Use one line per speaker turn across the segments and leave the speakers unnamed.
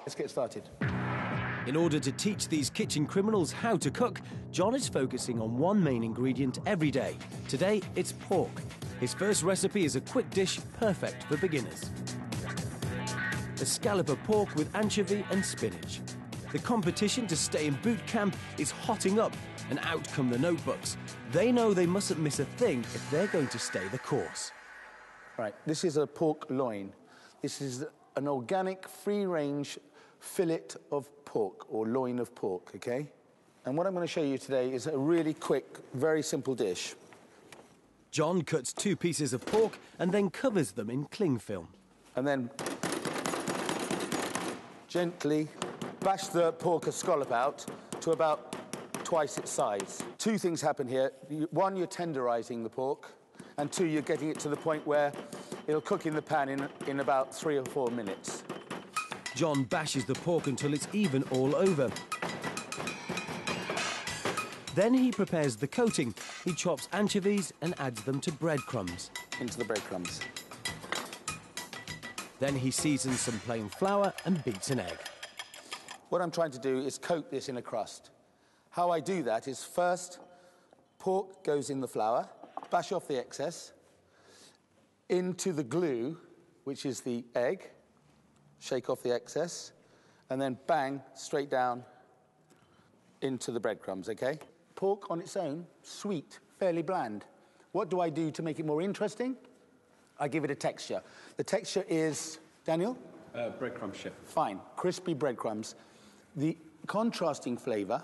Let's get started.
In order to teach these kitchen criminals how to cook, John is focusing on one main ingredient every day. Today, it's pork. His first recipe is a quick dish perfect for beginners. A scallop of pork with anchovy and spinach. The competition to stay in boot camp is hotting up, and out come the notebooks. They know they mustn't miss a thing if they're going to stay the course.
Right, this is a pork loin. This is an organic, free-range fillet of pork, or loin of pork, okay? And what I'm going to show you today is a really quick, very simple dish.
John cuts 2 pieces of pork and then covers them in cling film.
And then gently bash the pork scallop out to about twice its size. 2 things happen here. 1, you're tenderizing the pork, and 2, you're getting it to the point where it'll cook in the pan in about 3 or 4 minutes.
John bashes the pork until it's even all over. Then he prepares the coating. He chops anchovies and adds them to breadcrumbs.
Into the breadcrumbs.
Then he seasons some plain flour and beats an egg.
What I'm trying to do is coat this in a crust. How I do that is first, pork goes in the flour, bash off the excess, into the glue, which is the egg, shake off the excess, and then bang, straight down into the breadcrumbs, okay? Pork on its own, sweet, fairly bland. What do I do to make it more interesting? I give it a texture. The texture is, Daniel?
Breadcrumb, chef.
Fine, crispy breadcrumbs. The contrasting flavour,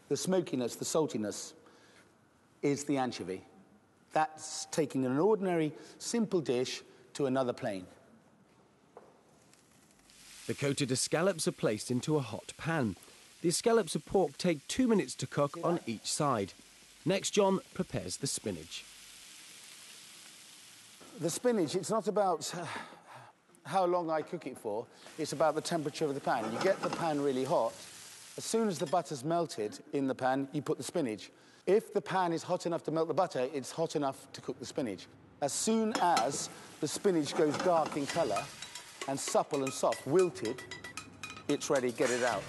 the smokiness, the saltiness, is the anchovy. That's taking an ordinary, simple dish to another plane.
The coated scallops are placed into a hot pan. The scallops of pork take 2 minutes to cook on each side. Next, John prepares the spinach.
The spinach, it's not about how long I cook it for, it's about the temperature of the pan. You get the pan really hot. As soon as the butter's melted in the pan, you put the spinach. If the pan is hot enough to melt the butter, it's hot enough to cook the spinach. As soon as the spinach goes dark in colour and supple and soft, wilted, it's ready, get it out.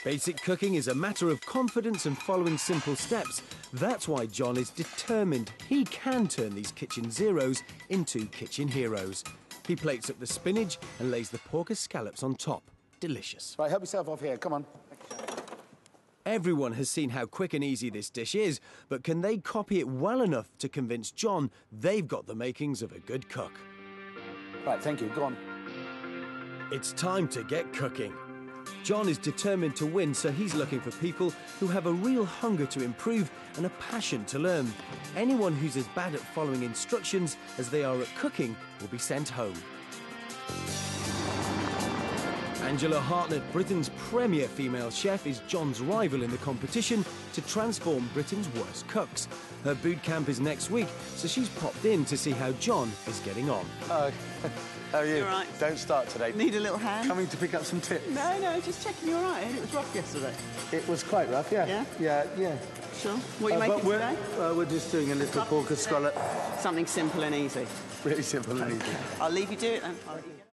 Basic cooking is a matter of confidence and following simple steps. That's why John is determined he can turn these kitchen zeros into kitchen heroes. He plates up the spinach and lays the pork scallops on top. Delicious.
Right, help yourself off here, come on.
Everyone has seen how quick and easy this dish is, but can they copy it well enough to convince John they've got the makings of a good cook?
Right, thank you, go on.
It's time to get cooking. John is determined to win, so he's looking for people who have a real hunger to improve and a passion to learn. Anyone who's as bad at following instructions as they are at cooking will be sent home. Angela Hartnett, Britain's premier female chef, is John's rival in the competition to transform Britain's worst cooks. Her boot camp is next week, so she's popped in to see how John is getting on.
Oh, how are you?
You all right?
Don't start today.
Need a little hand?
Coming to pick up some tips.
No, just checking you're all right. It was rough yesterday.
It was quite rough, yeah.
Yeah?
Yeah.
Sure. What are you making today?
We're just doing a little pork scallop.
Something simple and easy.
Really simple and easy.
I'll leave you do it then.